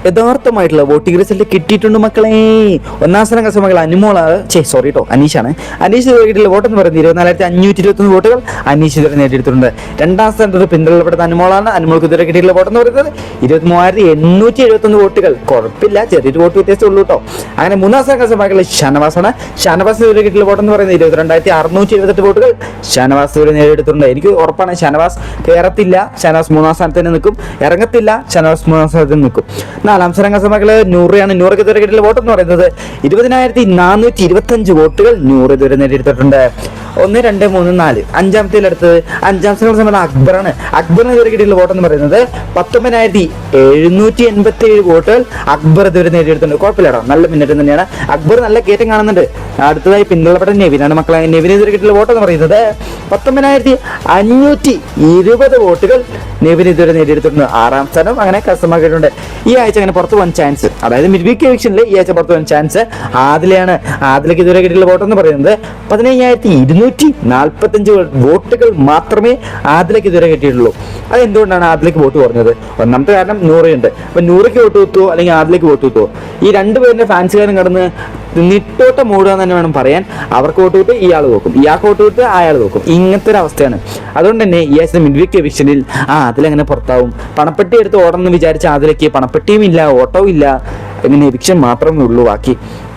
യഥാർത്ഥമായിട്ടുള്ള voting result കിട്ടിയിട്ടുണ്ട് മക്കളെ. ഒന്നാം സ്ഥാനം കരസ്ഥ മകൾ അനീഷാണ്. അനീഷ് കിട്ടിയിട്ടുള്ള വോട്ട് എന്ന് പറയുന്നത് 24,521 വോട്ടുകൾ അനീഷ് ഇതുവരെ നേടിയെടുത്തിട്ടുണ്ട്. രണ്ടാം സ്ഥാനത്ത് പിന്തള്ളപ്പെടുന്ന അനുമോളാണ്. അനുമോൾക്ക് ഇതുവരെ കിട്ടിയിട്ടുള്ള വോട്ട് എന്ന് പറയുന്നത് 23,871 വോട്ടുകൾ. കുഴപ്പമില്ല, ചെറിയൊരു വോട്ട് വ്യത്യാസം ഉള്ളൂ കേട്ടോ. അങ്ങനെ മൂന്നാം സ്ഥാനം കരസ്ഥ മകൾ ഷാനവാസാണ്. ഷാനവാസ് ഇതുവരെ കിട്ടിയിട്ടുള്ള വോട്ട് എന്ന് പറയുന്നത് 22,678 വോട്ടുകൾ ഷാനവാസ് ഇതുവരെ നേടിയെടുത്തിട്ടുണ്ട്. എനിക്ക് ഉറപ്പാണ് ഷാനവാസ് കയറത്തില്ല, ഷാനവാസ് മൂന്നാം സ്ഥാനത്ത് തന്നെ നിൽക്കും. ഇറങ്ങത്തില്ല, ഷാനവാസ് മൂന്നാം സ്ഥാനത്ത് നിൽക്കും. നാലാം സ്ഥാനം കരസ്ഥമാക്കള് നൂറയാണ്. നൂറൊക്കെ ഇതുവരെ കിട്ടിയിട്ടുള്ള വോട്ട് എന്ന് പറയുന്നത് 20,425 വോട്ടുകൾ നൂറ് ഇതുവരെ നേടിയെടുത്തിട്ടുണ്ട്. 1, 2, 3, 4 അഞ്ചാമത്തേലെടുത്തത് അഞ്ചാം സ്ഥാനം സമയത്ത് അക്ബറാണ്. അക്ബറിന് ഇതുവരെ കിട്ടിയിട്ടുള്ള വോട്ട് എന്ന് പറയുന്നത് 19,787 വോട്ടുകൾ അക്ബർ ഇതുവരെ നേടിയെടുത്തിട്ടുണ്ട്. കുഴപ്പമില്ലാട്ടോ, നല്ല മുന്നേറ്റം തന്നെയാണ്. അക്ബർ നല്ല കയറ്റം കാണുന്നുണ്ട്. അടുത്തതായി പിന്തള്ളപ്പെട്ട നെവിനാണ് മക്കളെ. നെവിന് ഇതുവരെ കിട്ടിയിട്ടുള്ള വോട്ട് എന്ന് പറയുന്നത് 19,520 വോട്ടുകൾ നെവിന് ഇതുവരെ നേടിയെടുത്തിട്ടുണ്ട്. ആറാം സ്ഥാനം അങ്ങനെ കരസ്ഥമാക്കിയിട്ടുണ്ട്. ഈ ആഴ്ച അങ്ങനെ പുറത്തു പോകാൻ ചാൻസ്, അതായത് മിഡ് വീക്ക് എവിക്ഷനിൽ ഈ ആഴ്ച പുറത്തു പോകാൻ ചാൻസ് ആദിലയാണ്. ആദിലക്ക് ഇതുവരെ കിട്ടിയിട്ടുള്ള വോട്ട് എന്ന് പറയുന്നത് 15,245 വോട്ടുകൾ മാത്രമേ ആദിലക്ക് ഇതുവരെ കിട്ടിയിട്ടുള്ളൂ. അതെന്തുകൊണ്ടാണ് ആദിലക്ക് വോട്ട് കുറഞ്ഞത്? ഒന്നാമത്തെ കാരണം നൂറയുണ്ട്. അപ്പൊ നൂറയ്ക്ക് വോട്ട് കുത്തുവോ അല്ലെങ്കിൽ ആദിലക്ക് വോട്ട് കുത്തുവോ? ഈ രണ്ടുപേരുടെ ഫാൻസുകാരും കടന്ന് നിട്ടോട്ടം മൂടുക എന്ന് തന്നെ വേണം പറയാൻ. അവർക്ക് വോട്ട് കൊടുത്ത് ഇയാൾ നോക്കും, ഇയാൾക്ക് വോട്ട് കൊടുത്ത് അയാൾ നോക്കും. ഇങ്ങനത്തെ ഒരു അവസ്ഥയാണ്. അതുകൊണ്ട് തന്നെ ഈ ആഴ്ച മിഡ് വീക്ക് എവിക്ഷനിൽ അതിലെങ്ങനെ പുറത്താവും? പണപ്പെട്ടി എടുത്ത് ഓടണം എന്ന് വിചാരിച്ച അതിലേക്ക് പണപ്പെട്ടിയും ഇല്ല, ഓട്ടവും ഇല്ല, ഇങ്ങനെ എവിക്ഷൻ മാത്രമേ ഉള്ളൂ ബാക്കി.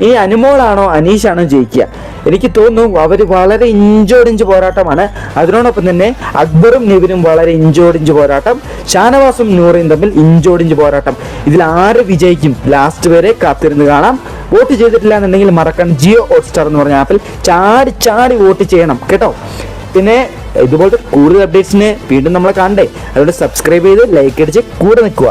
ഈ അനുമോളാണോ അനീഷാണോ ജയിക്കുക? എനിക്ക് തോന്നുന്നു അവർ വളരെ ഇഞ്ചോടിഞ്ച് പോരാട്ടമാണ്. അതിനോടൊപ്പം തന്നെ അക്ബറും നെവിനും വളരെ ഇഞ്ചോടിഞ്ച് പോരാട്ടം. ഷാനവാസും നൂറയും തമ്മിൽ ഇഞ്ചോടിഞ്ച് പോരാട്ടം. ഇതിൽ ആര് വിജയിക്കും ലാസ്റ്റ് വരെ കാത്തിരുന്ന് കാണാം. വോട്ട് ചെയ്തിട്ടില്ല എന്നുണ്ടെങ്കിൽ മറക്കാൻ ജിയോ ഹോട്ട്സ്റ്റാർ എന്ന് പറഞ്ഞ ആപ്പിൽ ചാടി ചാടി വോട്ട് ചെയ്യണം കേട്ടോ. പിന്നെ ഇതുപോലത്തെ കൂടുതൽ അപ്ഡേറ്റ്സിന് വീണ്ടും നമ്മളെ കാണണ്ടേ? അതുകൊണ്ട് സബ്സ്ക്രൈബ് ചെയ്ത് ലൈക്ക് അടിച്ച് കൂടെ നിൽക്കുക.